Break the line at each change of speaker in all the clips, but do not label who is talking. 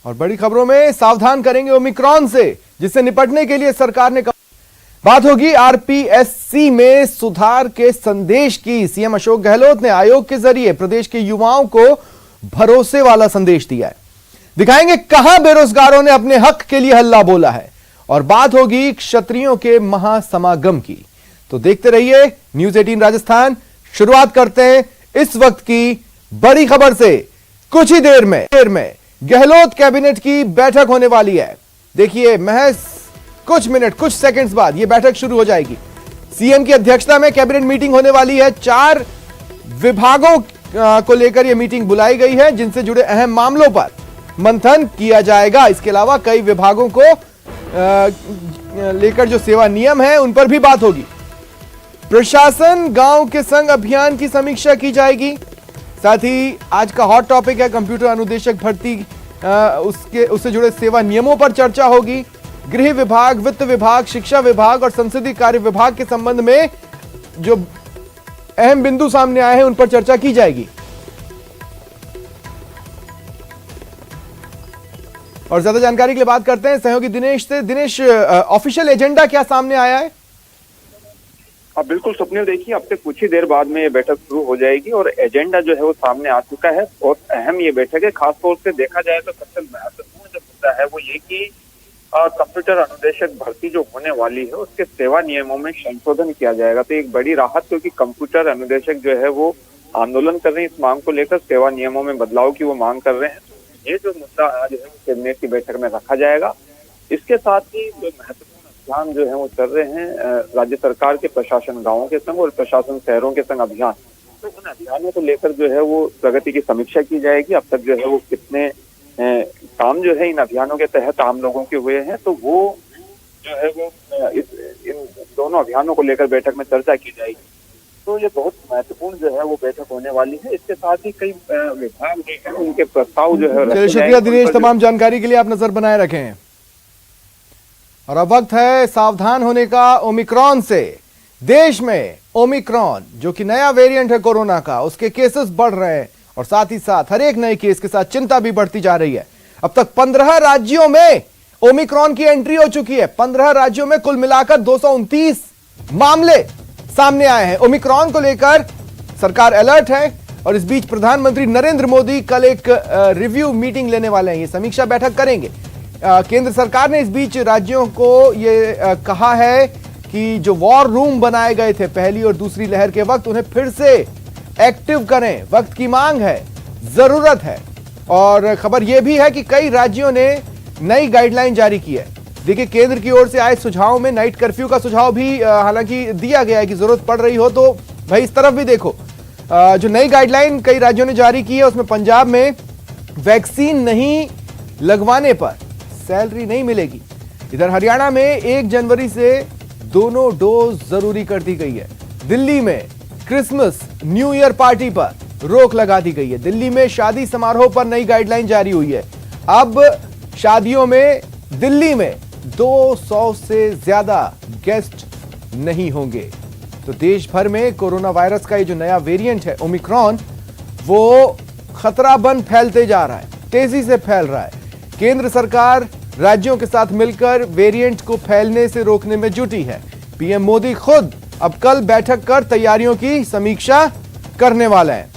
और बड़ी खबरों में सावधान करेंगे ओमिक्रॉन से, जिससे निपटने के लिए सरकार ने बात होगी आरपीएससी में सुधार के संदेश की। सीएम अशोक गहलोत ने आयोग के जरिए प्रदेश के युवाओं को भरोसे वाला संदेश दिया है। दिखाएंगे कहां बेरोजगारों ने अपने हक के लिए हल्ला बोला है, और बात होगी क्षत्रियों के महासमागम की। तो देखते रहिए न्यूज 18 राजस्थान। शुरुआत करते हैं इस वक्त की बड़ी खबर से। कुछ ही देर में गहलोत कैबिनेट की बैठक होने वाली है। देखिए महज कुछ मिनट, कुछ सेकंड्स बाद यह बैठक शुरू हो जाएगी। सीएम की अध्यक्षता में कैबिनेट मीटिंग होने वाली है। 4 विभागों को लेकर यह मीटिंग बुलाई गई है, जिनसे जुड़े अहम मामलों पर मंथन किया जाएगा। इसके अलावा कई विभागों को लेकर जो सेवा नियम है उन पर भी बात होगी। प्रशासन गांव के संग अभियान की समीक्षा की जाएगी। साथ ही आज का हॉट टॉपिक है कंप्यूटर अनुदेशक भर्ती, उससे जुड़े सेवा नियमों पर चर्चा होगी। गृह विभाग, वित्त विभाग, शिक्षा विभाग और संसदीय कार्य विभाग के संबंध में जो अहम बिंदु सामने आए हैं उन पर चर्चा की जाएगी। और ज्यादा जानकारी के लिए बात करते हैं सहयोगी दिनेश से। दिनेश, ऑफिशियल एजेंडा क्या सामने आया है?
अब बिल्कुल स्वप्निल, देखिए अब से कुछ ही देर बाद में ये बैठक शुरू हो जाएगी और एजेंडा जो है वो सामने आ चुका है। बहुत अहम ये बैठक है। खासतौर से देखा जाए तो सबसे महत्वपूर्ण जो मुद्दा है वो ये कि कंप्यूटर अनुदेशक भर्ती जो होने वाली है उसके सेवा नियमों में संशोधन किया जाएगा। तो एक बड़ी राहत, क्योंकि कंप्यूटर अनुदेशक जो है वो आंदोलन कर रहे हैं इस मांग को लेकर, सेवा नियमों में बदलाव की वो मांग कर रहे हैं। ये जो मुद्दा आज है कैबिनेट की बैठक में रखा जाएगा। इसके साथ ही जो महत्वपूर्ण अभियान जो है वो चल रहे हैं राज्य सरकार के प्रशासन गांवों के संग और प्रशासन शहरों के संग अभियान, तो उन अभियानों को लेकर जो है वो प्रगति की समीक्षा की जाएगी। अब तक जो है वो कितने काम जो है इन अभियानों के तहत आम लोगों के हुए हैं, तो वो जो है वो इन दोनों अभियानों को लेकर बैठक में चर्चा की जाएगी। तो ये बहुत महत्वपूर्ण जो है वो बैठक होने वाली है। इसके साथ ही कई विभाग जो है उनके प्रस्ताव जो है।
चलिए, शुक्रिया दिनेश, तमाम जानकारी के लिए। आप नजर बनाए रखें। और अब वक्त है सावधान होने का ओमिक्रॉन से। देश में ओमिक्रॉन जो कि नया वेरिएंट है कोरोना का, उसके केसेस बढ़ रहे हैं और साथ ही साथ हर एक नए केस के साथ चिंता भी बढ़ती जा रही है। अब तक 15 राज्यों में ओमिक्रॉन की एंट्री हो चुकी है। 15 राज्यों में कुल मिलाकर 229 मामले सामने आए हैं। ओमिक्रॉन को लेकर सरकार अलर्ट है और इस बीच प्रधानमंत्री नरेंद्र मोदी कल एक रिव्यू मीटिंग लेने वाले हैं। ये समीक्षा बैठक करेंगे। केंद्र सरकार ने इस बीच राज्यों को ये कहा है कि जो वॉर रूम बनाए गए थे पहली और दूसरी लहर के वक्त, उन्हें फिर से एक्टिव करें। वक्त की मांग है, जरूरत है। और खबर यह भी है कि कई राज्यों ने नई गाइडलाइन जारी की है। देखिए, केंद्र की ओर से आए सुझाव में नाइट कर्फ्यू का सुझाव भी हालांकि दिया गया है कि जरूरत पड़ रही हो तो भाई इस तरफ भी देखो। जो नई गाइडलाइन कई राज्यों ने जारी की है उसमें पंजाब में वैक्सीन नहीं लगवाने पर सैलरी नहीं मिलेगी। इधर हरियाणा में 1 जनवरी से दोनों डोज जरूरी कर दी गई है। दिल्ली में क्रिसमस न्यू ईयर पार्टी पर रोक लगा दी गई है। दिल्ली में शादी समारोह पर नई गाइडलाइन जारी हुई है। अब शादियों में दिल्ली में 200 से ज्यादा गेस्ट नहीं होंगे। तो देश भर में कोरोना वायरस का ये जो नया वेरिएंट है ओमिक्रॉन, वो खतरा बन फैलते जा रहा है, तेजी से फैल रहा है। केंद्र सरकार राज्यों के साथ मिलकर वेरिएंट को फैलने से रोकने में जुटी है। पीएम मोदी खुद अब कल बैठक कर तैयारियों की समीक्षा करने वाले हैं।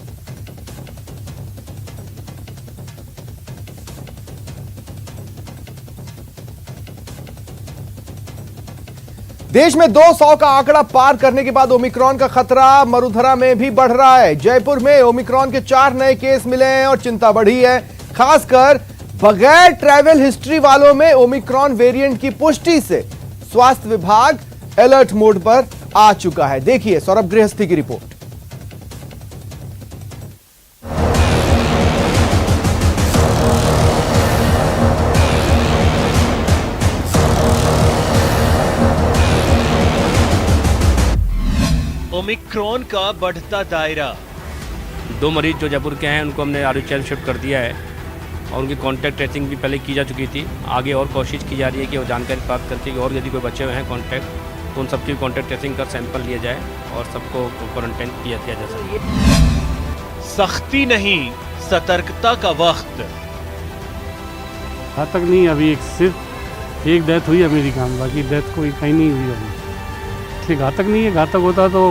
देश में 200 का आंकड़ा पार करने के बाद ओमिक्रॉन का खतरा मरुधरा में भी बढ़ रहा है। जयपुर में ओमिक्रॉन के 4 नए केस मिले हैं और चिंता बढ़ी है। खासकर बगैर ट्रैवल हिस्ट्री वालों में ओमिक्रॉन वेरिएंट की पुष्टि से स्वास्थ्य विभाग अलर्ट मोड पर आ चुका है। देखिए सौरभ गृहस्थी की रिपोर्ट।
ओमिक्रॉन का बढ़ता दायरा।
2 मरीज जो जयपुर के हैं उनको हमने आरएचएल शिफ्ट कर दिया है और उनकी कॉन्टैक्ट ट्रेसिंग भी पहले की जा चुकी थी। आगे और कोशिश की जा रही है कि वो जानकारी प्राप्त करके और यदि कोई बचे हुए हैं कॉन्टैक्ट तो उन सबकी कॉन्टैक्ट ट्रेसिंग कर सैंपल लिया जाए और सबको क्वारंटाइन किया जा सके।
सख्ती नहीं, सतर्कता का वक्त।
घातक नहीं, अभी सिर्फ एक डेथ हुई अमेरिका में, बाकी डेथ कोई कहीं नहीं हुई अभी। इसलिए घातक नहीं है। घातक होता तो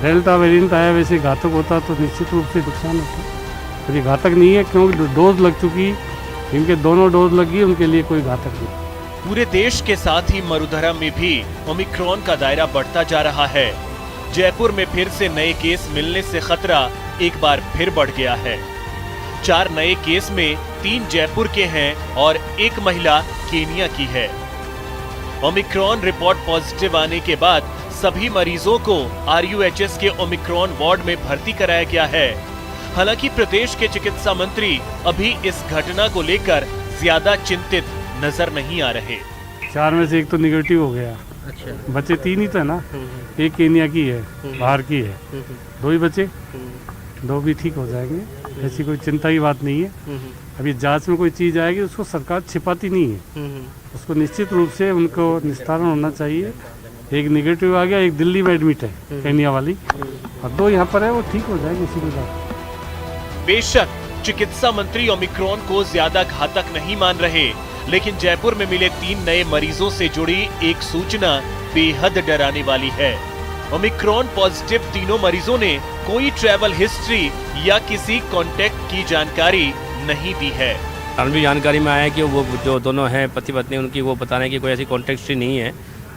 डेल्टा वेरिएंट आया, वैसे घातक होता तो निश्चित रूप से नुकसान होता। तो ये घातक नहीं है क्योंकि डोज लग चुकी, इनके दोनों डोज लगी, उनके लिए कोई घातक नहीं।
पूरे देश के साथ ही मरुधरा में भी ओमिक्रॉन का दायरा बढ़ता जा रहा है। जयपुर में फिर से नए केस मिलने से खतरा एक बार फिर बढ़ गया है। 4 नए केस में 3 जयपुर के हैं और 1 महिला केनिया की है। ओमिक्रॉन रिपोर्ट पॉजिटिव आने के बाद सभी मरीजों को RUHS के ओमिक्रॉन वार्ड में भर्ती कराया गया है। हालांकि प्रदेश के चिकित्सा मंत्री अभी इस घटना को लेकर ज्यादा चिंतित नजर नहीं आ रहे।
4 में से 1 तो निगेटिव हो गया। अच्छा, बच्चे 3 ही थे ना, 1 केनिया की है, बाहर की है, 2 ही बचे, 2 भी ठीक हो जाएंगे। ऐसी कोई चिंता की बात नहीं है। अभी जांच में कोई चीज़ आएगी उसको सरकार छिपाती नहीं है, उसको निश्चित रूप से उनको निस्तारण होना चाहिए। 1 निगेटिव आ गया, 1 दिल्ली में एडमिट है केनिया वाली, और 2 यहाँ पर है, वो ठीक हो जाएगी इसी के साथ।
बेशक चिकित्सा मंत्री ओमिक्रॉन को ज्यादा घातक नहीं मान रहे, लेकिन जयपुर में मिले 3 नए मरीजों से जुड़ी एक सूचना बेहद डराने वाली है। ओमिक्रॉन पॉजिटिव तीनों मरीजों ने कोई ट्रैवल हिस्ट्री या किसी कांटेक्ट की जानकारी नहीं दी है।
प्रारंभिक जानकारी में आया है कि वो जो दोनों हैं पति पत्नी, उनकी वो बता रहे हैं कि कोई ऐसी कांटेक्ट हिस्ट्री नहीं है।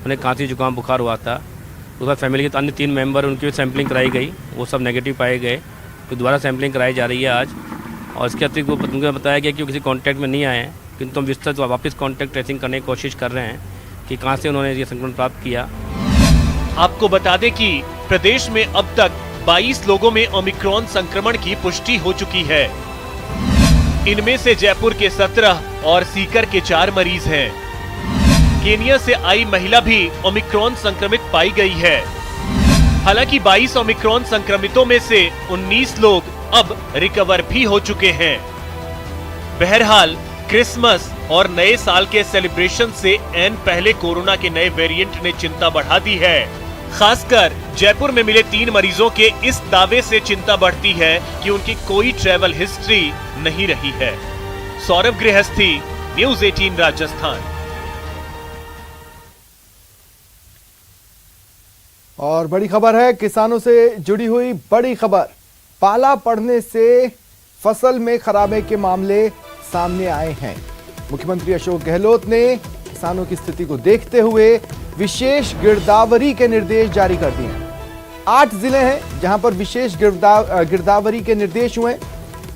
उन्हें खांसी जुकाम बुखार हुआ था। उसके बाद फैमिली के अन्य 3 मेंबर, उनकी सैंपलिंग कराई गई, वो सब नेगेटिव पाए गए। तो दोबारा सैंपलिंग कराई जा रही है आज। और इसके अतिरिक्त वो उनको बताया गया कि वो किसी कांटेक्ट में नहीं आए हैं, किंतु हम विस्तृत वापस कांटेक्ट ट्रेसिंग करने की कोशिश कर रहे हैं कि कहां से उन्होंने ये संक्रमण प्राप्त किया।
आपको बता दें कि प्रदेश में अब तक 22 लोगों में ओमिक्रॉन संक्रमण की पुष्टि हो चुकी है। इनमें से जयपुर के 17 और सीकर के 4 मरीज हैं। केनिया से आई महिला भी ओमिक्रॉन संक्रमित पाई गई है। हालांकि 22 ओमिक्रॉन संक्रमितों में से 19 लोग अब रिकवर भी हो चुके हैं। बहरहाल क्रिसमस और नए साल के सेलिब्रेशन से ऐन पहले कोरोना के नए वेरिएंट ने चिंता बढ़ा दी है। खासकर जयपुर में मिले 3 मरीजों के इस दावे से चिंता बढ़ती है कि उनकी कोई ट्रैवल हिस्ट्री नहीं रही है। सौरभ गृहस्थी, न्यूज़ 18 राजस्थान।
और बड़ी खबर है, किसानों से जुड़ी हुई बड़ी खबर। पाला पड़ने से फसल में खराबे के मामले सामने आए हैं। मुख्यमंत्री अशोक गहलोत ने किसानों की स्थिति को देखते हुए विशेष गिरदावरी के निर्देश जारी कर दिए हैं। 8 जिले हैं जहां पर विशेष गिरदावरी के निर्देश हुए।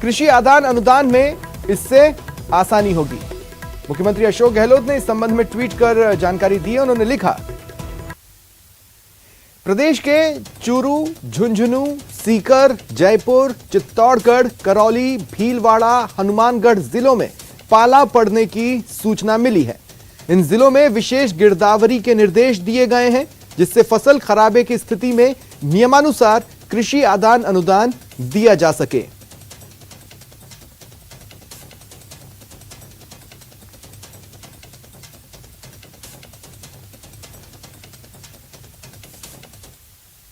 कृषि आदान अनुदान में इससे आसानी होगी। मुख्यमंत्री अशोक गहलोत ने इस संबंध में ट्वीट कर जानकारी दी है। उन्होंने लिखा, प्रदेश के चूरू, झुंझुनू, सीकर, जयपुर, चित्तौड़गढ़, करौली, भीलवाड़ा, हनुमानगढ़ जिलों में पाला पड़ने की सूचना मिली है। इन जिलों में विशेष गिरदावरी के निर्देश दिए गए हैं, जिससे फसल खराबे की स्थिति में नियमानुसार कृषि आदान अनुदान दिया जा सके।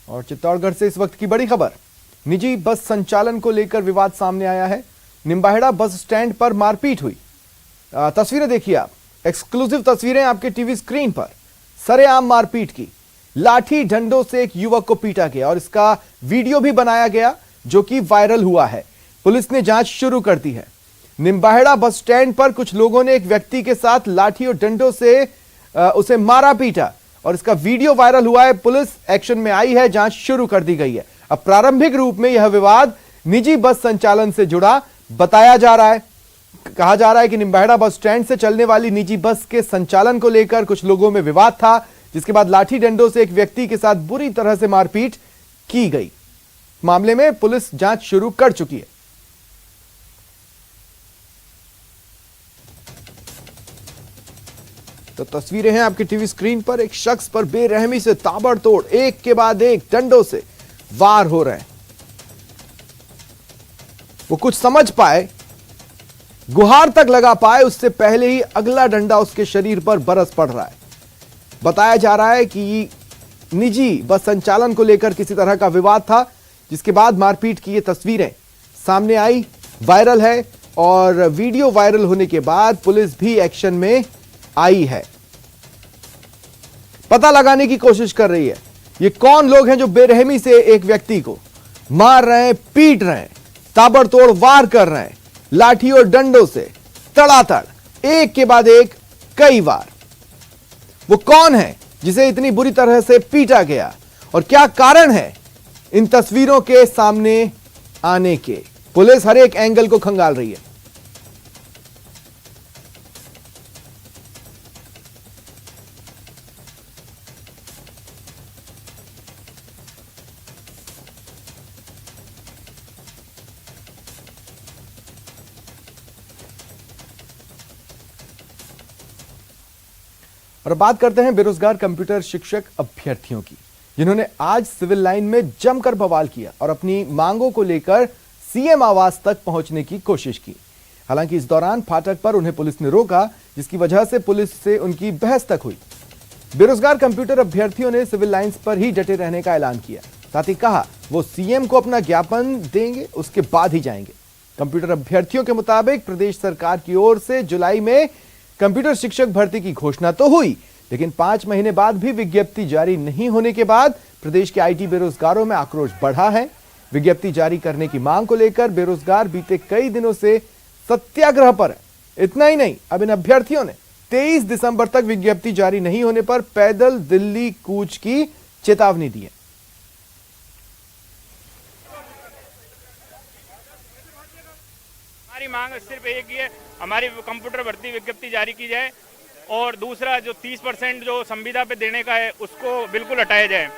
और चित्तौड़गढ़ से इस वक्त की बड़ी खबर, निजी बस संचालन को लेकर विवाद सामने आया है। निम्बाहेड़ा बस स्टैंड पर मारपीट हुई। तस्वीरें देखिए आप, एक्सक्लूसिव तस्वीरें आपके टीवी स्क्रीन पर। सरेआम मारपीट की, लाठी डंडों से एक युवक को पीटा गया और इसका वीडियो भी बनाया गया जो कि वायरल हुआ है। पुलिस ने जांच शुरू कर दी है। निम्बाहेड़ा बस स्टैंड पर कुछ लोगों ने एक व्यक्ति के साथ लाठी और डंडों से उसे मारा पीटा और इसका वीडियो वायरल हुआ है। पुलिस एक्शन में आई है, जांच शुरू कर दी गई है। अब प्रारंभिक रूप में यह विवाद निजी बस संचालन से जुड़ा बताया जा रहा है। कहा जा रहा है कि निम्बाहेड़ा बस स्टैंड से चलने वाली निजी बस के संचालन को लेकर कुछ लोगों में विवाद था, जिसके बाद लाठी डंडों से एक व्यक्ति के साथ बुरी तरह से मारपीट की गई। मामले में पुलिस जांच शुरू कर चुकी है। तो तस्वीरें हैं आपकी टीवी स्क्रीन पर। एक शख्स पर बेरहमी से ताबड़तोड़ एक के बाद एक डंडों से वार हो रहे हैं। वो कुछ समझ पाए, गुहार तक लगा पाए, उससे पहले ही अगला डंडा उसके शरीर पर बरस पड़ रहा है। बताया जा रहा है कि निजी बस संचालन को लेकर किसी तरह का विवाद था, जिसके बाद मारपीट की ये तस्वीरें सामने आई, वायरल है। और वीडियो वायरल होने के बाद पुलिस भी एक्शन में आई है, पता लगाने की कोशिश कर रही है ये कौन लोग हैं जो बेरहमी से एक व्यक्ति को मार रहे हैं, पीट रहे हैं, ताबड़तोड़ वार कर रहे हैं, लाठी और डंडों से तड़ातड़, एक के बाद एक कई बार। वो कौन है जिसे इतनी बुरी तरह से पीटा गया और क्या कारण है इन तस्वीरों के सामने आने के? पुलिस हर एक एंगल को खंगाल रही है। और बात करते हैं बेरोजगार कंप्यूटर शिक्षक अभ्यर्थियों की, जिन्होंने आज सिविल लाइन में जमकर बवाल किया और अपनी मांगों को लेकर सीएम आवास तक पहुंचने की कोशिश की। हालांकि इस दौरान फाटक पर उन्हें पुलिस ने रोका, जिसकी वजह से पुलिस से उनकी बहस तक हुई। बेरोजगार कंप्यूटर अभ्यर्थियों ने सिविल लाइंस पर ही डटे रहने का ऐलान किया, साथ ही कहा वो सीएम को अपना ज्ञापन देंगे, उसके बाद ही जाएंगे। कंप्यूटर अभ्यर्थियों के मुताबिक प्रदेश सरकार की ओर से जुलाई में कंप्यूटर शिक्षक भर्ती की घोषणा तो हुई, लेकिन 5 महीने बाद भी विज्ञप्ति जारी नहीं होने के बाद प्रदेश के आईटी बेरोजगारों में आक्रोश बढ़ा है। विज्ञप्ति जारी करने की मांग को लेकर बेरोजगार बीते कई दिनों से सत्याग्रह पर है। इतना ही नहीं, अब इन अभ्यर्थियों ने 23 दिसंबर तक विज्ञप्ति जारी नहीं होने पर पैदल दिल्ली कूच की चेतावनी दी है।
हमारी मांग सिर्फ एक ही है, हमारी कंप्यूटर भर्ती विज्ञप्ति जारी की जाए और दूसरा जो 30% जो संविदा पे देने का है उसको बिल्कुल हटाया जाए।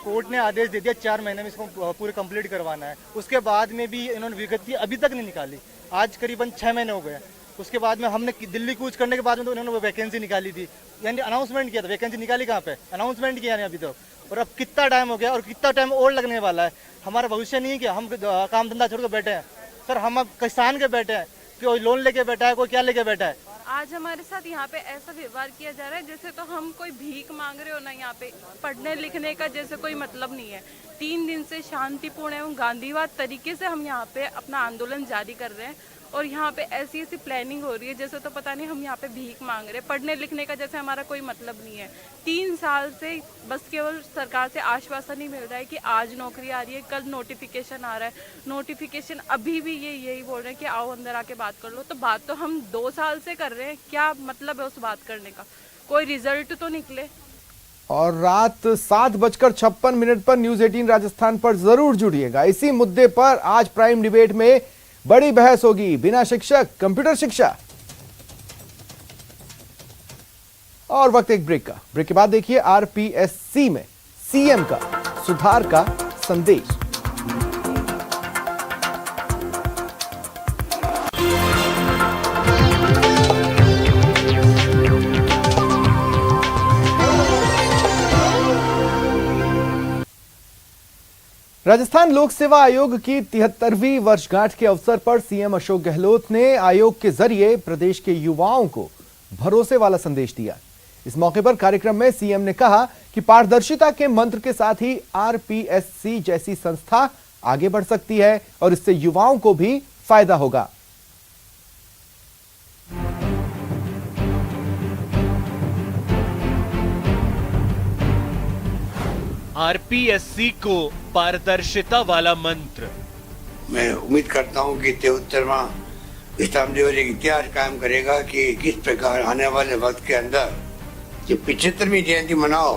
कोर्ट ने आदेश दे दिया 4 महीने में इसको पूरे कंप्लीट करवाना है, उसके बाद में भी इन्होंने विज्ञप्ति अभी तक नहीं निकाली। आज करीबन 6 महीने हो गए। उसके बाद में हमने दिल्ली कूच करने के बाद में तो इन्होंने वैकेंसी निकाली थी, यानी अनाउंसमेंट किया था। वैकेंसी निकाली कहाँ पे? अनाउंसमेंट किया नहीं अभी तक। और अब कितना टाइम हो गया और कितना टाइम और लगने वाला है? हमारा भविष्य नहीं है कि हम काम धंधा छोड़ कर बैठे हैं। सर हम अब किसान के बैठे हैं, कोई लोन लेके बैठा है, कोई क्या लेके बैठा है।
आज हमारे साथ यहाँ पे ऐसा व्यवहार किया जा रहा है जैसे तो हम कोई भीख मांग रहे हो ना। यहाँ पे पढ़ने लिखने का जैसे कोई मतलब नहीं है। 3 दिन से शांतिपूर्ण एवं गांधीवाद तरीके से हम यहाँ पे अपना आंदोलन जारी कर रहे हैं और यहाँ पे ऐसी ऐसी प्लानिंग हो रही है जैसे तो पता नहीं हम यहाँ पे भीख मांग रहे हैं। पढ़ने लिखने का जैसे हमारा कोई मतलब नहीं है। 3 साल से बस केवल सरकार से आश्वासन ही मिल रहा है कि आज नौकरी आ रही है, कल नोटिफिकेशन आ रहा है। नोटिफिकेशन अभी भी यही बोल रहे हैं कि आओ अंदर आके बात कर लो। तो बात तो हम 2 साल से कर रहे हैं, क्या मतलब है उस बात करने का? कोई रिजल्ट तो निकले।
और रात 7:56 पर न्यूज 18 राजस्थान पर जरूर जुड़िएगा। इसी मुद्दे पर आज प्राइम डिबेट में बड़ी बहस होगी। बिना शिक्षक कंप्यूटर शिक्षा। और वक्त एक ब्रेक का। ब्रेक के बाद देखिए आरपीएससी में सीएम का सुधार का संदेश। राजस्थान लोक सेवा आयोग की 73वीं वर्षगांठ के अवसर पर सीएम अशोक गहलोत ने आयोग के जरिए प्रदेश के युवाओं को भरोसे वाला संदेश दिया। इस मौके पर कार्यक्रम में सीएम ने कहा कि पारदर्शिता के मंत्र के साथ ही आरपीएससी जैसी संस्था आगे बढ़ सकती है और इससे युवाओं को भी फायदा होगा।
आरपीएससी को पारदर्शिता वाला मंत्र।
मैं उम्मीद करता हूं कि 73वां स्तंभ दिवस एक इतिहास कायम करेगा कि किस प्रकार आने वाले वक्त के अंदर जब 75वीं जयंती मनाओ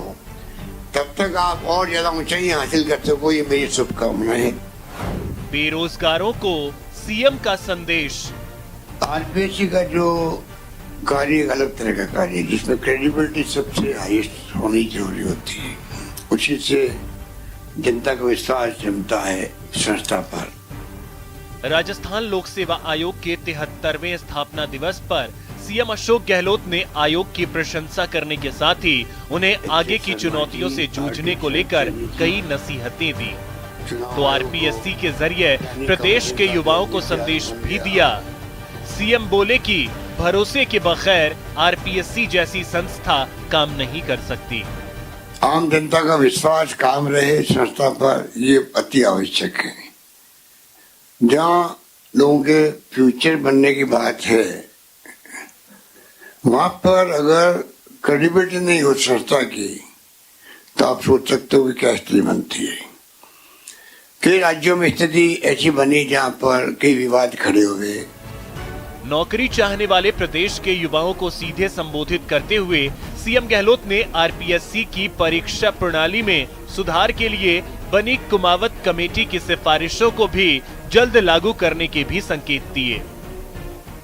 तब तक आप और ज्यादा ऊंचाई हासिल कर सको, ये मेरी शुभकामनाएं।
बेरोजगारों को सीएम का संदेश।
आरपीएससी का जो कार्य एक अलग तरह का कार्य है जिसमें क्रेडिबिलिटी सबसे हाईएस्ट होनी जरूरी होती है। उसी से जनता का विश्वास जमता है संस्था पर।
राजस्थान लोक सेवा आयोग के 73वें स्थापना दिवस पर सीएम अशोक गहलोत ने आयोग की प्रशंसा करने के साथ ही उन्हें आगे की चुनौतियों से जूझने को लेकर कई नसीहतें दी। तो आरपीएससी के जरिए प्रदेश के युवाओं को संदेश भी दिया। सीएम बोले कि भरोसे के बगैर आरपीएससी जैसी संस्था काम नहीं कर सकती।
आम जनता का विश्वास कायम रहे संस्था पर, ये अति आवश्यक है। जहाँ लोगों के फ्यूचर बनने की बात है, वहां पर अगर क्रेडिबिलिटी नहीं हो संस्था की तो आप सोच सकते हो कि क्या स्थिति बनती है। कई राज्यों में स्थिति ऐसी बनी जहां पर कई विवाद खड़े हुए।
नौकरी चाहने वाले प्रदेश के युवाओं को सीधे संबोधित करते हुए सीएम गहलोत ने आरपीएससी की परीक्षा प्रणाली में सुधार के लिए बनी कुमावत कमेटी की सिफारिशों को भी जल्द लागू करने के भी संकेत दिए।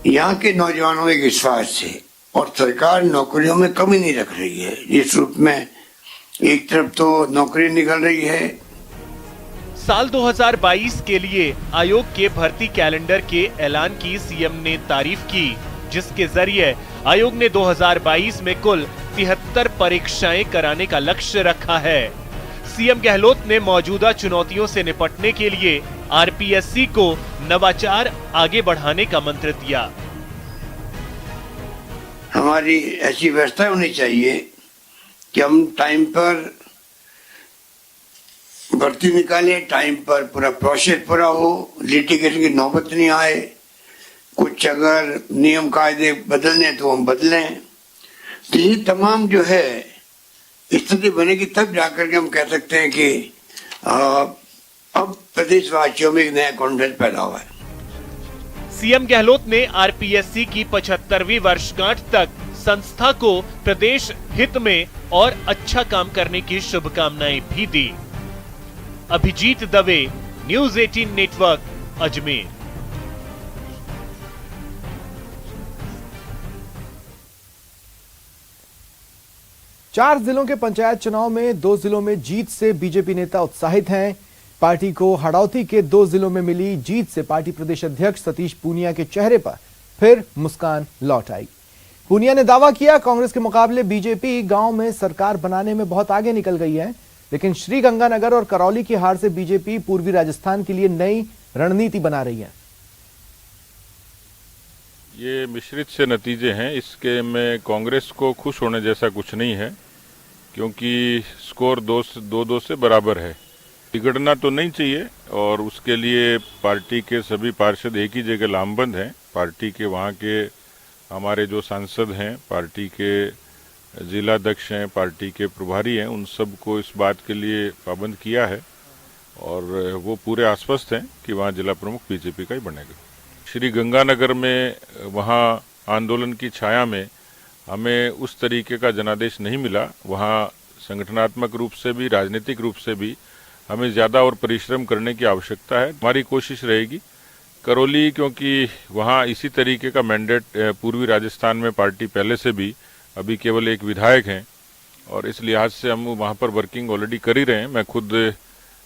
यहाँ के नौजवानों में विश्वास है और सरकार नौकरियों में कमी नहीं रख रही है। इस रूप में एक तरफ तो नौकरी निकल रही है।
साल 2022 के लिए आयोग के भर्ती कैलेंडर के ऐलान की सीएम ने तारीफ की, जिसके जरिए आयोग ने 2022 में कुल 73 परीक्षाएं कराने का लक्ष्य रखा है। सीएम गहलोत ने मौजूदा चुनौतियों से निपटने के लिए आरपीएससी को नवाचार आगे बढ़ाने का मंत्र दिया।
हमारी ऐसी व्यवस्था होनी चाहिए कि हम टाइम पर भर्ती निकाले, टाइम पर पूरा प्रोसेस पूरा हो, लिटिगेशन की नौबत नहीं आए। कुछ अगर नियम कायदे बदलने तो हम बदलें। तो ये तमाम जो है स्थिति बनेगी, तब जाकर के हम कह सकते हैं कि अब प्रदेशवासियों में एक नया कॉन्फिडेंस पैदा हुआ है।
सीएम गहलोत ने आरपीएससी की 75वीं वर्षगांठ तक संस्था को प्रदेश हित में और अच्छा काम करने की शुभकामनाएं भी दी। Abhijeet Dave, news 18 network, Ajmer.
चार जिलों के पंचायत चुनाव में 2 जिलों में जीत से बीजेपी नेता उत्साहित हैं। पार्टी को हाड़ौती के 2 जिलों में मिली जीत से पार्टी प्रदेश अध्यक्ष सतीश पूनिया के चेहरे पर फिर मुस्कान लौट आई। पूनिया ने दावा किया, कांग्रेस के मुकाबले बीजेपी गांव में सरकार बनाने में बहुत आगे निकल गई है, लेकिन श्रीगंगानगर और करौली की हार से बीजेपी पूर्वी राजस्थान के लिए नई रणनीति बना रही है।
ये मिश्रित से नतीजे हैं। इसके में कांग्रेस को खुश होने जैसा कुछ नहीं है, क्योंकि स्कोर 2-2 से बराबर है। बिगड़ना तो नहीं चाहिए और उसके लिए पार्टी के सभी पार्षद एक ही जगह लामबंद हैं। पार्टी के वहाँ के हमारे जो सांसद हैं, पार्टी के जिलाध्यक्ष हैं, पार्टी के प्रभारी हैं, उन सब को इस बात के लिए पाबंद किया है और वो पूरे आश्वस्त हैं कि वहाँ जिला प्रमुख बीजेपी का ही बनेगा। श्री गंगानगर में वहाँ आंदोलन की छाया में हमें उस तरीके का जनादेश नहीं मिला। वहाँ संगठनात्मक रूप से भी, राजनीतिक रूप से भी हमें ज़्यादा और परिश्रम करने की आवश्यकता है। हमारी कोशिश रहेगी करौली, क्योंकि वहाँ इसी तरीके का मैंडेट पूर्वी राजस्थान में पार्टी पहले से भी, अभी केवल एक विधायक हैं और इस लिहाज से हम वहाँ पर वर्किंग ऑलरेडी कर ही रहे हैं। मैं खुद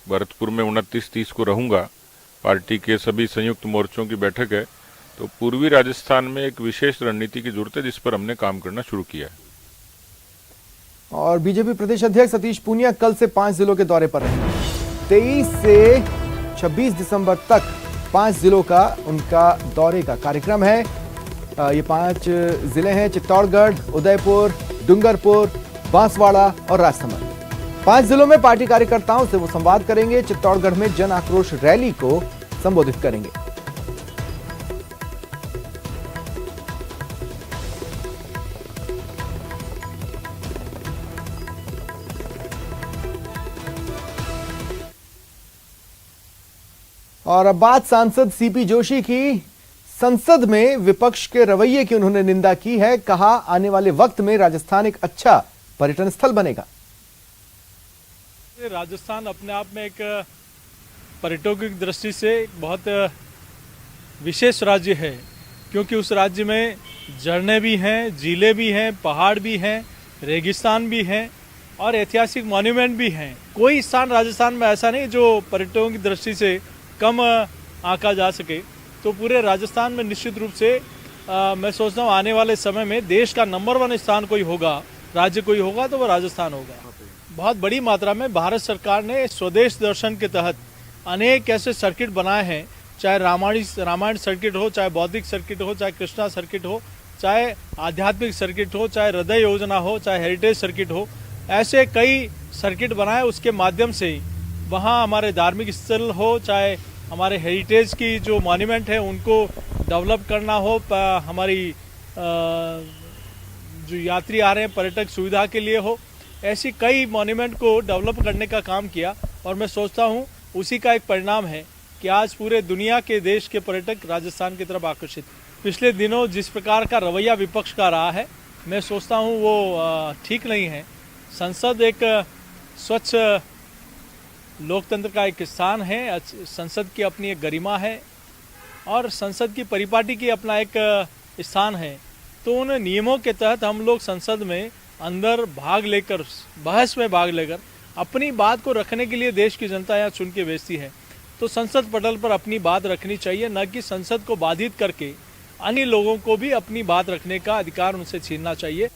भरतपुर में 29-30 को रहूँगा। पार्टी के सभी संयुक्त मोर्चों की बैठक है, तो पूर्वी राजस्थान में एक विशेष रणनीति की जरूरत है जिस पर हमने काम करना शुरू किया है।
और बीजेपी प्रदेश अध्यक्ष सतीश पूनिया कल से 5 जिलों के दौरे पर रहेंगे। 23 से 26 दिसंबर तक 5 जिलों का उनका दौरे का कार्यक्रम है। ये 5 जिले हैं: चित्तौड़गढ़, उदयपुर, डूंगरपुर, बांसवाड़ा और राजसमंद। 5 जिलों में पार्टी कार्यकर्ताओं से वो संवाद करेंगे। चित्तौड़गढ़ में जन आक्रोश रैली को संबोधित करेंगे। और अब बात सांसद सीपी जोशी की। संसद में विपक्ष के रवैये की उन्होंने निंदा की है। कहा, आने वाले वक्त में राजस्थान एक अच्छा पर्यटन स्थल बनेगा।
राजस्थान अपने आप में एक पर्यटकों की दृष्टि से बहुत विशेष राज्य है, क्योंकि उस राज्य में झरने भी हैं, झीलें भी हैं, पहाड़ भी हैं, रेगिस्तान भी हैं और ऐतिहासिक मॉन्यूमेंट भी हैं। कोई स्थान राजस्थान में ऐसा नहीं जो पर्यटकों की दृष्टि से कम आंका जा सके। तो पूरे राजस्थान में निश्चित रूप से मैं सोचता हूँ आने वाले समय में देश का नंबर 1 स्थान कोई होगा, राज्य कोई होगा तो वो राजस्थान होगा। बहुत बड़ी मात्रा में भारत सरकार ने स्वदेश दर्शन के तहत अनेक ऐसे सर्किट बनाए हैं, चाहे रामायण सर्किट हो, चाहे बौद्धिक सर्किट हो, चाहे कृष्णा सर्किट हो, चाहे आध्यात्मिक सर्किट हो, चाहे हृदय योजना हो, चाहे हेरिटेज सर्किट हो। ऐसे कई सर्किट बनाए, उसके माध्यम से वहाँ हमारे धार्मिक स्थल हो, चाहे हमारे हेरिटेज की जो मॉन्यूमेंट है उनको डेवलप करना हो, हमारी जो यात्री आ रहे हैं पर्यटक सुविधा के लिए हो, ऐसी कई मॉन्यूमेंट को डेवलप करने का काम किया। और मैं सोचता हूँ उसी का एक परिणाम है कि आज पूरे दुनिया के देश के पर्यटक राजस्थान की तरफ आकर्षित। पिछले दिनों जिस प्रकार का रवैया विपक्ष का रहा है, मैं सोचता हूँ वो ठीक नहीं है। संसद एक स्वच्छ लोकतंत्र का एक स्थान है, संसद की अपनी एक गरिमा है और संसद की परिपाटी की अपना एक स्थान है। तो उन नियमों के तहत हम लोग संसद में अंदर भाग लेकर, बहस में भाग लेकर अपनी बात को रखने के लिए देश की जनता यहाँ चुन के भेजती है। तो संसद पटल पर अपनी बात रखनी चाहिए, न कि संसद को बाधित करके अन्य लोगों को भी अपनी बात रखने का अधिकार उनसे छीनना चाहिए।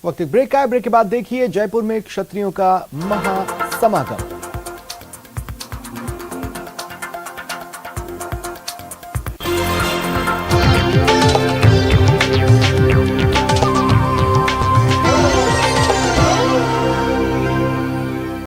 वक्त ब्रेक का है। ब्रेक के बाद देखिए जयपुर में क्षत्रियों का महासमागम।